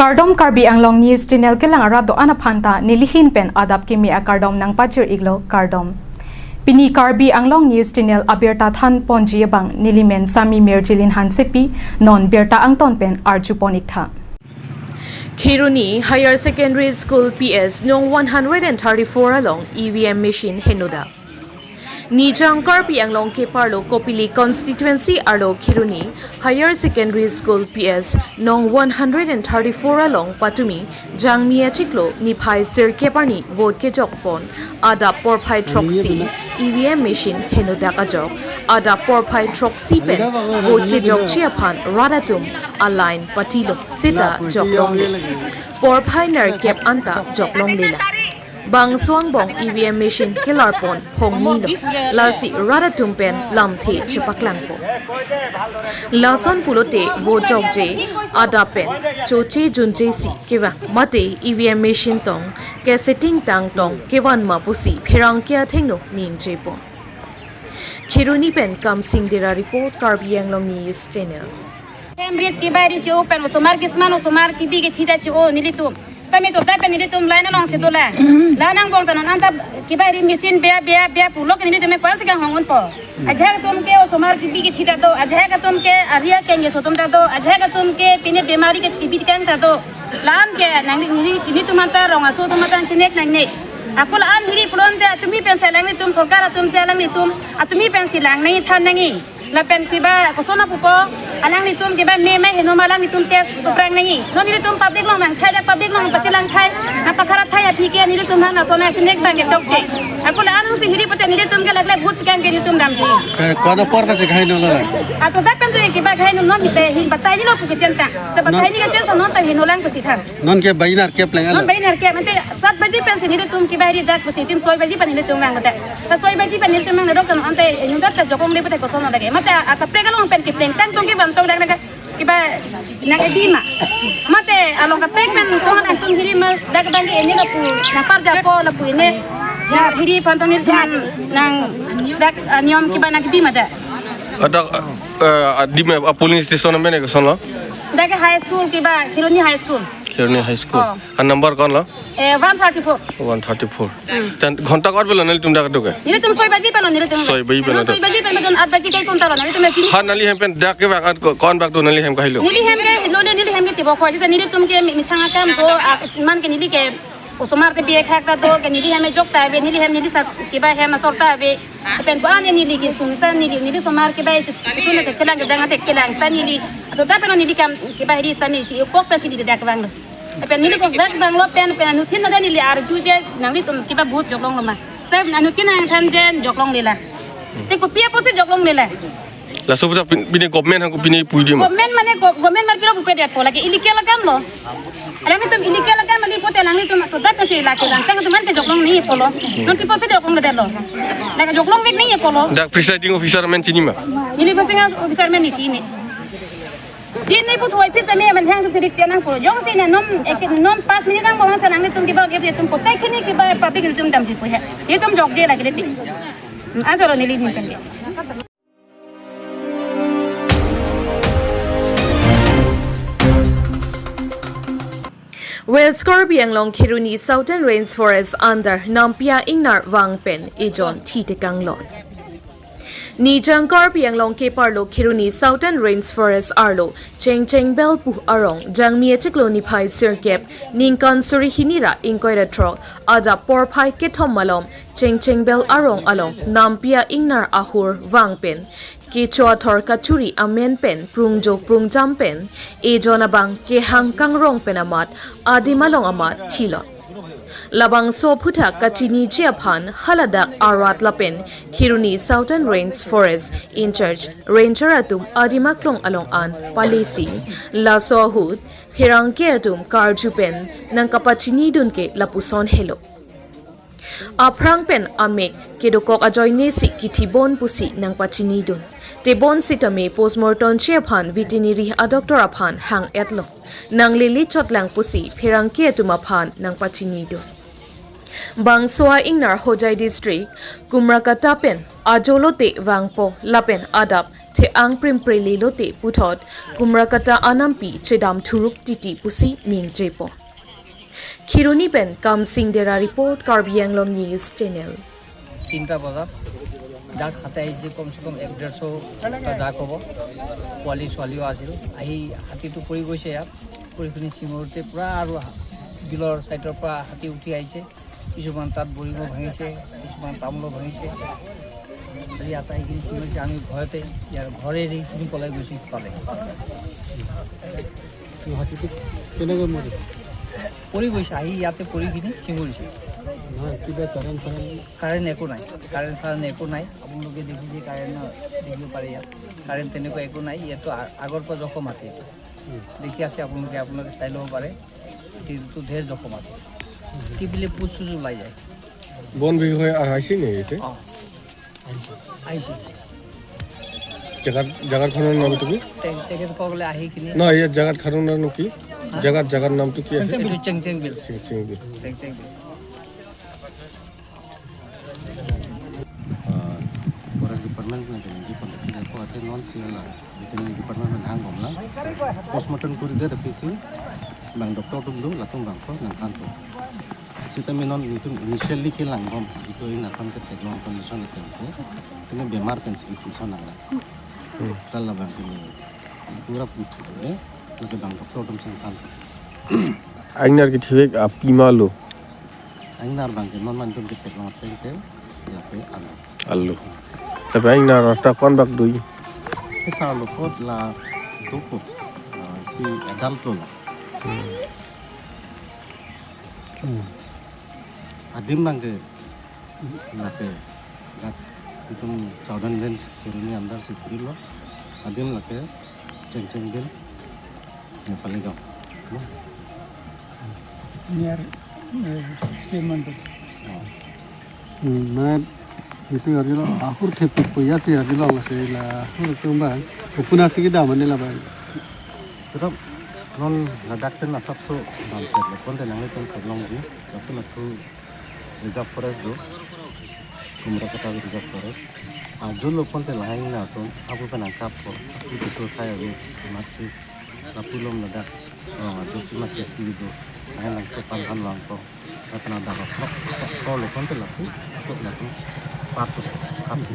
Kardom Karbi Anglong News Channel kelang arado anaphanta nilihin pen adap kimi a Kardom nang pachir iglo Kardom. Pini Karbi Anglong News Channel abirta than ponji bang nilimen Sami Merjilin Hansepi non birta angton pen arjuponik tha. Khiruni Higher Secondary School PS nong 134 along EVM machine henuda. Nijang Karbi Anglong ke parlo Kopili constituency arlo Khiruni Higher Secondary School PS nong 134 along Patumi Jangmia Chiklo Niphai Sir Keparni vote ke jokpon ada porphai troxy EVM machine henuda ka jok ada porphai troxy pen vote ke jok chiaphan radatum align patilo sita joklong porphai nar kep anta joklong lela Bang suang bong EVM machine kilar pon phong nilo lasi rada tumpen lam thi chipaklang po lason pulote vo jok je ada pen choche junje si kewa mate EVM machine tong ke setting tang tong kewan ma pusi pherang kya thengno nin je po Khiruni pen kam sing dera report Karbi Anglong News Channel Cambridge ki bari jo pen somar kisman somar ki dige thida cho nilitum Stami to tapen ni tum line along se dola la nang bong tanon anta kibari machine be pulok ni tum kwan sika hongon po ajha tum ke somar ki bi ki thida do ajha ka tum ke aria kenge so tum ta do ajha ka tum ke pine bemari ke tibi kan ta do lam ke nang ni tum anta ronga so tum anta chinek nang ne akul an hiri pulon te atumi pen salang ni tum sarkar atum salang ni tum atumi pen silang nei than nangi la pen tiba kosona pupo alang ni tum kiba me heno malang ni tum tes to prang nangi no ni tum public long mang khai public long pachilang khai na pakhara thai aphi ke ni tum na sona chinek bang ke chokche akul anu si hiri pate ni tum ke lagle bhut pikan ke ni tum dam ji kono porta se khai no la a to da pen to kiba khai no non te hin batai ni lo pu ke chenta to batai ni ke chenta non ta heno lang pusi thar non ke bainar ke pleng non bainar ke mate 7 baji pen se ni tum kiba ri dak pusi tim 6 baji pan ni tum mang mate ta 6 baji pan ni tum mang ro kan ante ni dar ta jokong le pate kosona lage mate ata pregalong pen ki pleng tang tong ki bantong dak dak kiba nang edima mate along ka pek men so nang tum hiri ma dak dak ni la pu na par ja po la pu ne ja hiri pantong ni jan nang dak niom kiba nang edima da ada di police station में कौन लो? dak high school kiba Khiruni high school Khiruni high school और number कौन लो? 134 134 घंटा कौन बोला नली तुम डाक दोगे? ni tum 6 baji pan ni tum 6 baji pan 6 baji pan don 8 baji kai kon taro ni tum ni हाँ नली हम पे डाक के बाग कौन बाग तो नली हम कहीं लो? nili hem ke nili hem ke tibo ko ji nili tum ke mi thanga kam do man ke nili ke osomar ke biye khak ta do ke nili hem jok ta be nili hem nili sa ke ba hem sorta be pen ba ne nili ke sun sa nili somar ke ba tu ne ke kelang danga te kelang sa nili to ta pen nili kam ke ba ri sa ni si ko pe si dak bang pen nili ko dak bang lo pen anu thin na nili ar ju je nang li tum ke ba bhut jok long lo ma sa anu kin ang than jen jok long lela te ko pia po se jok long lela la sudah bini government aku bini puji mah government mane government mar kilo bupe dia ko lagi illegal kam lo alang tum illegal kam ali pote alang tum to da pese la ke lang tang tum ante joklong ni polo non ki pose joklong de lo laga joklong vek ni polo dak presiding officer men cini mah ini pose officer men ni cini cini put hoi pizza me man hang tum sidik sianang polo jong sine non 5 minit ang bawang sanang ni tum ki ba ge tum potai kini ki ba public tum dam ji ko he ye tum jok je lagi leti ajaro ni lin kan dia West Karbi Anglong Khiruni Southern Rainforest under Nampia Ingnar Wangpen Ijon Thitekanglon Nijang Karbi Anglong ke parlo Khiruni Southern Rainforest arlo Cheng Belpu arong Jangmia Chiklo Niphai Sirkep Ningkan Suri Hinira Inkoira Tro Ada Porphai Ketom Malom Cheng Bel arong along Nampia Ingnar Ahur Wangpen ke chothor kachuri amen pen prungjok prungjam pen e jonabang ke hangkang rong penamat adimalong amat chilo labang so phutha kachini chiaphan haladak arat lapen Khiruni Southern Rainforest in charge ranger atum adimaklong along an palesi la so hut phirang ke atum karjupen nang kapachini dun ke lapuson helo aprang pen ame kedokok ajoy nesi kitibon pusi nang pachini dun Tebon sitame postmortem chiaphan veterinary a doctor aphan hang etlo nang lili chotlang pusi phirang ke tuma phan nang pachini do Bangsua Ingnar Hojai district Kumrakata pen ajolote wangpo lapen adap te ang prim prelilote puthot kumrakata anampi chedam thuruk titi pusi ning jepo Khironi pen kam sing dera report Karbi Anglong News Channel 3টা বজাত যাক হাতে আহিছে কমসে কম 150টা জাক হ'ব পোৱালি ছোৱালীও আছিল আহি হাতীটো পৰি গৈছে ইয়াত পৰিখিনি চিঙৰতে পুৰা আৰু বিলৰ সাইডৰ পৰা হাতী উঠি আহিছে কিছুমান তাত বৰিব ভাঙিছে কিছুমান তামোলো ভাঙিছে ইয়াত আহি চিঙৰিছে আমি ভয়তে ইয়াৰ ঘৰে এৰি কিনি পলাই গৈছে পালে হাতীটো কেনেকৈ মৰে পৰি গৈছে আহি ইয়াতে পৰি কিনি চিঙৰিছে কিবা কাৰেণ্ট একো নাই কাৰেণ্ট একো নাই আপোনালোকে দেখিছে কাৰেণ্ট দেখিব পাৰে ইয়াত কাৰেণ্ট তেনেকুৱা একো নাই ইয়াতো আগৰ পৰা জখম আছে দেখি আছে আপোনালোকে চাই ল'ব পাৰে এইটো ঢেৰ জখম আছে কি বুলি পুচ চুজ ওলাই যায় বন বিভাগে আহিছে নেকি অঁ আহিছে জাগাখনৰ নামটো কি তেখেতসকলে আহি কিনি না এই জাগাখনৰ নাম কি জাগাৰ নামটো কি আছে এইটো চেংচেং বিল চেংচেং বিল চেংচেং বিল Forest Department na jadi kontak kita ko ate non sila bitin department man hang gomla postmortem kuri de PC bang doktor dum latung bang ko nang kan ko sita menon itu initially ke lang gom itu ina kan ke long condition ke tene bemar pen si so nang la kala bang ini pura putu de ke bang doktor dum sang kan আইনার কি ঠিক পিমালো ainar bang ke non man dum ke long pen ke ya pe ala আলু তবে আইনার রাস্তা কোন বাক দুই Esa lupot la tupo si adult lo. Adim bangke la ke itu Southern Lens Kiruni andar si puri lo. Adim la ke ceng bil ne paling gam. Near Simon. Man itu hari lo akhir tepi puya sih hari lo masih lah akhir tu bang upuna sih kita mana lah bang tetap non ladak tu nasab so bang cek kon tu nanti kon terlong je tapi lah tu reserve forest tu kumra kata reserve forest ajo lo kon tu lain lah tu aku pernah angkat ko itu tu saya ni masih tapi lo ladak ajo tu masih tu lain lah tu panhan lang ko apa nak dah ko lo kon tu lah tu patut kami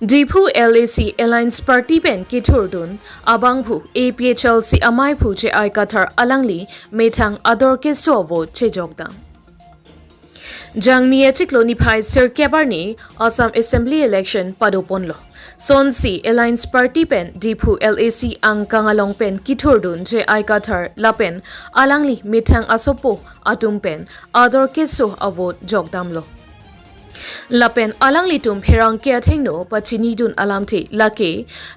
Dipu LAC Alliance Party pen Kithurdun Abangphu APHLC Amaiphu che Aikathar Alangli Methang Ador ke Sovo Chejokdam Jangmi Chikloni Phai Sir Kebarni Assam Assembly Election Padoponlo Sonsi Alliance Party pen Dipu LAC Angkangalong pen Kithurdun che Aikathar Lapen Alangli Methang Asopo Atum pen Ador ke So Avot Jogdamlo Lapen alang litum perang ke athengno pachini dun alamthi lake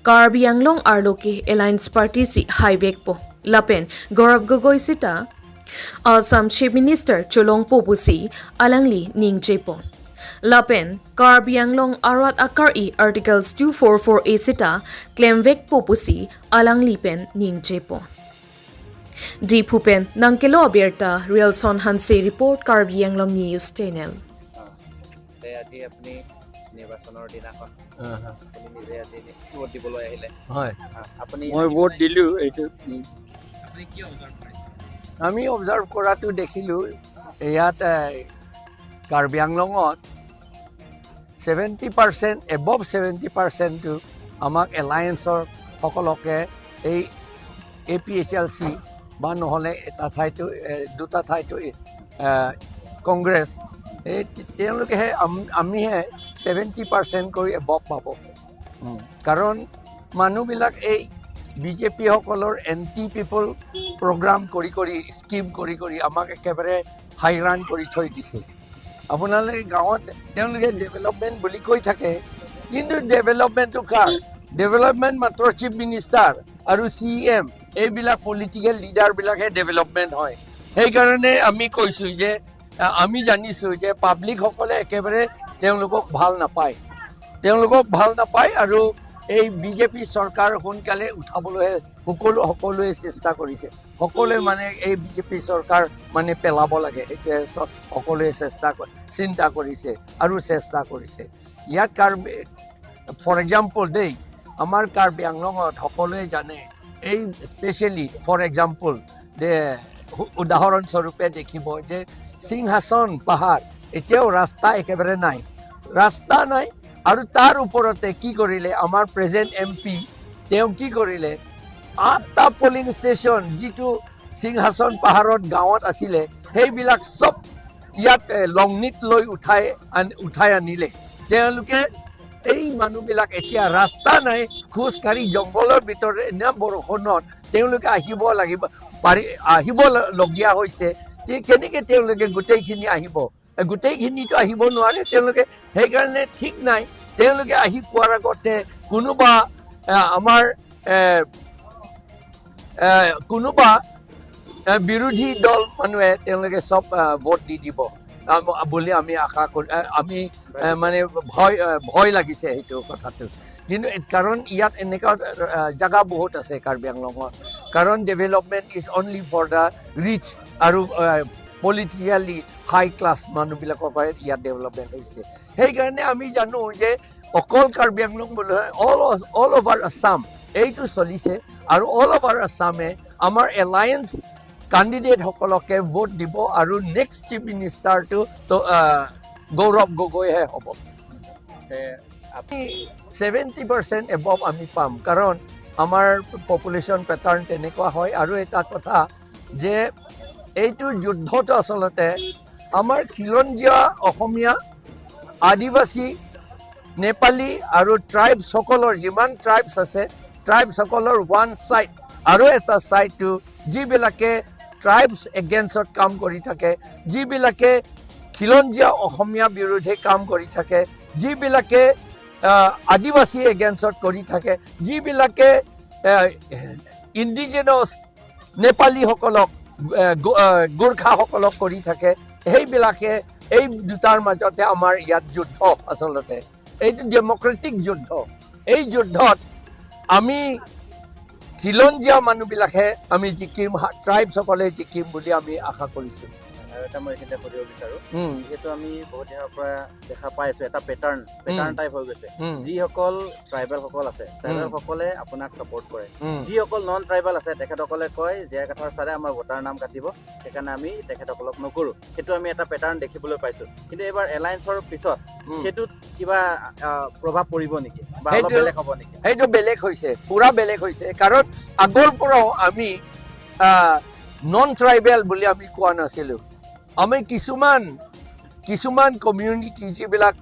Karbi Anglong Arloke Alliance Party si highway po Lapen Gaurav Gogoi sita Assam Chief Minister Cholong Popusi alangli ningjepon Lapen Karbi Anglong Arat Akari Articles 244A sita Klemvek Popusi alangli pen ningjepon Dipupen Nangkelo Aberta Realson Hanse report Karbi Anglong News Channel আজি আপুনি নিৰ্বাচনৰ দিনাখন আপুনি নিজে আজি vote দিবলৈ আহিলে হয় আপুনি মই ভোট দিলো এইটো আপুনি কি অবজাৰ্ভ কৰিছে আমি অবজাৰ্ভ কৰাটো দেখিলো ইয়াত কাৰ্বি আংলঙত 70% এবভ 70% টো আমাক এলায়েন্সৰ সকলকে এই APHLC বা নহলে এটা ঠাইটো দুটা ঠাইটো কংগ্ৰেছ তেওঁলোকেহে আমিহে 70% কৰি এবভ পাব কাৰণ মানুহবিলাক এই বিজেপি সকলৰ এন্টি পিপল প্ৰগ্ৰাম কৰি স্কিম কৰি আমাক একেবাৰে হাইৰাণ কৰি থৈ দিছে আপোনালোকে গাঁৱত তেওঁলোকে ডেভেলপমেণ্ট বুলি কৈ থাকে কিন্তু ডেভেলপমেণ্টটো কাৰ ডেভেলপমেণ্ট মাত্ৰ চিফ মিনিষ্টাৰ আৰু CM এইবিলাক পলিটিকেল লিডাৰবিলাকহে ডেভেলপমেণ্ট হয় সেইকাৰণে আমি কৈছোঁ যে আমি জানিছোঁ যে পাব্লিক সকলে একেবাৰে তেওঁলোকক ভাল নাপায় আৰু এই বিজেপি চৰকাৰ সোনকালে উঠাবলৈ সকলোৱে চেষ্টা কৰিছে সকলোৱে মানে এই বিজেপি চৰকাৰ মানে পেলাব লাগে সেইটোৱে সকলোৱে চিন্তা কৰিছে আৰু চেষ্টা কৰিছে ইয়াত ফৰ এক্সাম্পল দেই আমাৰ কাৰ্বি আংলঙত সকলোৱে জানে এই স্পেচিয়েলি ফৰ এক্সাম্পল উদাহৰণস্বৰূপে দেখিব যে সিংহাসন পাহাৰ এতিয়াও ৰাস্তা একেবাৰে নাই ৰাস্তা নাই আৰু তাৰ ওপৰতে কি কৰিলে আমাৰ প্ৰেজেণ্ট MP তেওঁ কি কৰিলে 8টা পলিং ষ্টেচন যিটো সিংহাসন পাহাৰত গাঁৱত আছিলে সেইবিলাক চব ইয়াত লংনিত লৈ উঠাই আনিলে তেওঁলোকে এই মানুহবিলাক এতিয়া ৰাস্তা নাই খোজকাঢ়ি জংঘলৰ ভিতৰত এনে বৰষুণত তেওঁলোকে আহিবলগীয়া হৈছে কেনেকৈ তেওঁলোকে গোটেইখিনি গোটেইখিনিতো আহিব নোৱাৰে তেওঁলোকে সেইকাৰণে ঠিক নাই তেওঁলোকে আহি পোৱাৰ আগতে কোনোবা আমাৰ কোনোবা বিৰোধী দল মানুহে তেওঁলোকে চব ভোট দি দিব বুলি আমি আশা কৰি আমি মানে ভয় লাগিছে সেইটো কথাটো কিন্তু কাৰণ ইয়াত এনেকুৱা জাগা বহুত আছে কাৰ্বি আংলঙত কাৰণ development is only for the rich আৰু পলিটিকেলি হাই ক্লাছ মানুহবিলাকৰ পৰা ইয়াত ডেভেলপমেণ্ট হৈছে সেইকাৰণে আমি জানো যে অকল কাৰ্বি আংলং বুলি অল অভাৰ আছাম এইটো চলিছে আৰু অল অভাৰ আছামে আমাৰ এলায়েন্স কেণ্ডিডেটসকলকে ভোট দিব আৰু নেক্সট চিফ মিনিষ্টাৰটো গৌৰৱ গগৈহে হ'ব আমি 70% এবভ আমি পাম কাৰণ আমাৰ পপুলেশ্যন পেটাৰ্ণ তেনেকুৱা হয় আৰু এটা কথা যে এইটো যুদ্ধটো আচলতে আমাৰ খিলঞ্জীয়া অসমীয়া আদিবাসী নেপালী আৰু ট্ৰাইবসকলৰ যিমান ট্ৰাইবছ আছে ট্ৰাইবসকলৰ ওৱান ছাইড আৰু এটা ছাইডটো যিবিলাকে ট্ৰাইবছ এগেইনষ্টত কাম কৰি থাকে যিবিলাকে খিলঞ্জীয়া অসমীয়া বিৰোধে কাম কৰি থাকে যিবিলাকে আদিবাসী এগেইনষ্টত কৰি থাকে যিবিলাকে ইণ্ডিজিনাছ নেপালীসকলক গোৰ্খাসকলক কৰি থাকে সেইবিলাকে এই দুটাৰ মাজতে আমাৰ ইয়াত যুদ্ধ আচলতে এইটো ডেমক্ৰেটিক যুদ্ধ এই যুদ্ধত আমি খিলঞ্জীয়া মানুহবিলাকে আমি জিকিম ট্ৰাইবসকলে জিকিম বুলি আমি আশা কৰিছোঁ এটা মই এইখিনিতে কৰিব বিচাৰোঁ যিহেতু আমি বহুত দিনৰ পৰা দেখা পাই আছো এটা পেটাৰ্ণ টাইপ হৈ গৈছে যিসকল ট্ৰাইবেলসকল আছে ট্ৰাইবেলসকলে আপোনাক ছাপোৰ্ট কৰে যিসকল নন ট্ৰাইবেল আছে তেখেতসকলে কয় যে কথাৰ ছাৰে আমাৰ ভোটাৰ নাম কাটিব সেইকাৰণে আমি তেখেতসকলক নকৰোঁ সেইটো আমি এটা পেটাৰ্ণ দেখিবলৈ পাইছোঁ কিন্তু এইবাৰ এলায়েন্সৰ পিছত সেইটোত কিবা প্ৰভাৱ পৰিব নেকি বা অলপ বেলেগ হ'ব নেকি সেইটো বেলেগ হৈছে পুৰা বেলেগ হৈছে কাৰণ আগৰ পৰাও আমি নন ট্ৰাইবেল বুলি আমি কোৱা নাছিলোঁ আমি কিছুমান কমিউনিটি যিবিলাক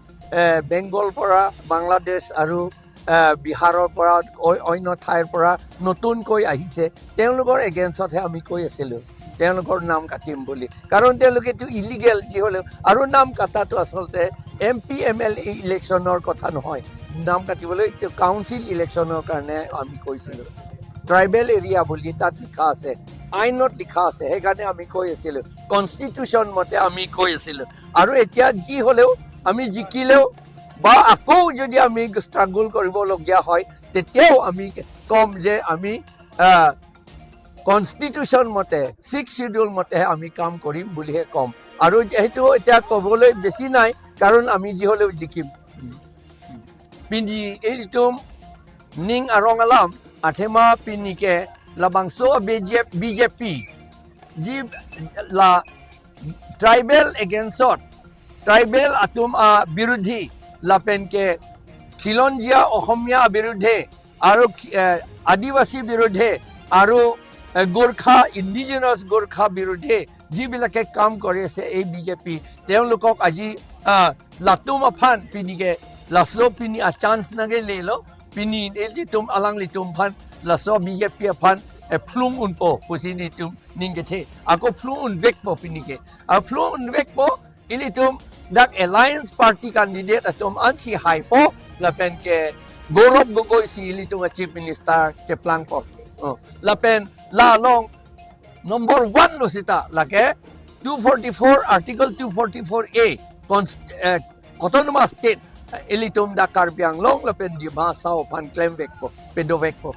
বেংগল পৰা বাংলাদেশ আৰু বিহাৰৰ পৰা অন্য ঠাইৰ পৰা নতুনকৈ আহিছে তেওঁলোকৰ এগেইনষ্টতহে আমি কৈ আছিলোঁ তেওঁলোকৰ নাম কাটিম বুলি কাৰণ তেওঁলোকেতো ইলিগেল যি হ'লেও আৰু নাম কাটাটো আচলতে MP MLA ইলেকশ্যনৰ কথা নহয় নাম কাটিবলৈ এইটো কাউন্সিল ইলেকশ্যনৰ কাৰণে আমি কৈছিলোঁ ট্ৰাইবেল এৰিয়া বুলি তাত লিখা আছে আইনত লিখা আছে সেইকাৰণে আমি কৈ আছিলোঁ কনষ্টিটিউশ্যন মতে আমি কৈ আছিলোঁ আৰু এতিয়া যি হ'লেও আমি জিকিলেও বা আকৌ যদি আমি ষ্ট্ৰাগল কৰিবলগীয়া হয় তেতিয়াও আমি ক'ম যে আমি কনষ্টিটিউশ্যন মতে 6 শিডিউল মতেহে আমি কাম কৰিম বুলিহে ক'ম আৰু সেইটো এতিয়া ক'বলৈ বেছি নাই কাৰণ আমি যি হ'লেও জিকিম পিন্ধি এইটো Ning আৰঙালাম আঠেমা পিনিকে labangso BJP ji la tribal against tribal atum birodhi lapen ke khilonjia ohomia birodhe aru adivasi birodhe aru gorkha indigenous gorkha birodhe ji bilake kam kore ase ei BJP teolokok aji latum aphan pinike laslo pini a chance nage lelo pini eli tum alang litum phan laso BJP aphan flung unpo pusini tum ningethe ako flung un vekpo pinike a flung un vekpo ili tum dak alliance party candidate atum ansi haipo lapen ke Gaurav Gogoi si ili tum chief minister cheplang po lapen la long number 1 lo sita lake 244 article 244A autonomous state ilitum da Karbi Anglong la pen di Masao pan Klemvek po Pedovek po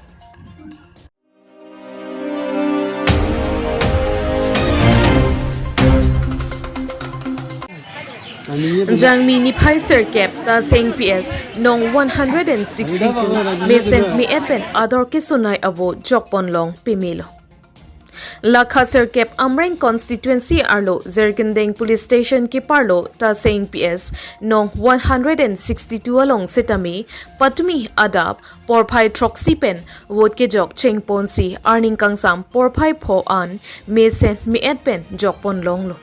Jangmi ni Pfizer Cap ta Seng PS nong 162 Mesen mi Edpen Ador Kisunai Avo Jokpon Long Pimilo. Lakha Cap Amreng Constituency Arlo Zergendeng Police Station ki Parlo ta Seng PS nong 162 along Sitami Patmi Adap Porpai Troxy Pen Wot ke Jok Cheng Ponsi Arning Kangsam Porpai Po An Mesen mi Edpen Jokpon Long lo.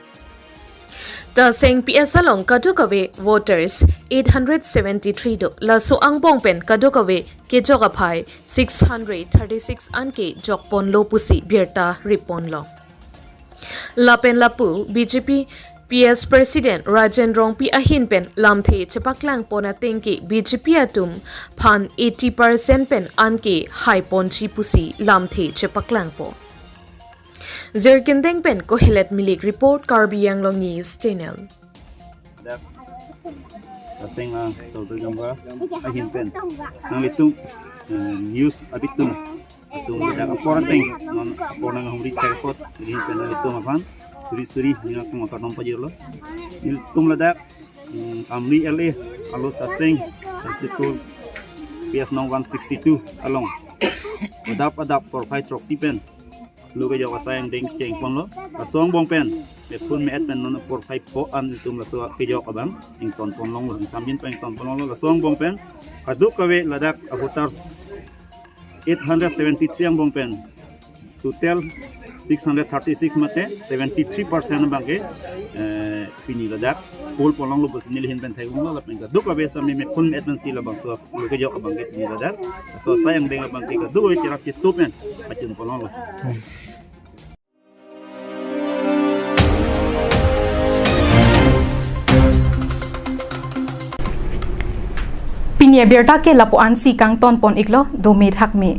Ta Seng PS along Kadukave voters 873 do la so ang bongpen Kadukave ke jogaphai 636 anke jokpon lo pusi birta ripon lo. Lapen lapu BJP PS President Rajendrong P Ahinpen lamthe chepaklang pona tengki BJP atum phan 80% pen anke high ponchi pusi lamthe chepaklang po. Zergendeng pen Kohelet Milik report Karbi Anglong News Channel. Asing soltu jamba ahin pen nang litung news abitum tung ada laporan teng non laporan ngahuri teleport ahin pen litung apan suri ni nak motor nompa jelo litung ladak amri LA alo tasing school PS nong 162 along adap for fight troxy pen luga jawa sayang deng ceng pon lo asong bong pen pun me pen non por fight po an tum la so ke jok abang ing ton pon long lo sambin pen ton pon lo asong bong pen aduk kawe ladak abutar 873 ang bong pen total 636 mate 73% bangke pini ladak pol pon long lo bos nilhin pen thai lo la pen aduk kawe sa me pun me pen sila bang so luga jok abang ke pini ladak so sayang deng abang ke aduk we cerak tu pen macam pon lo Pinia Berta ke lapuan si kang ton pon iklo do me thak me.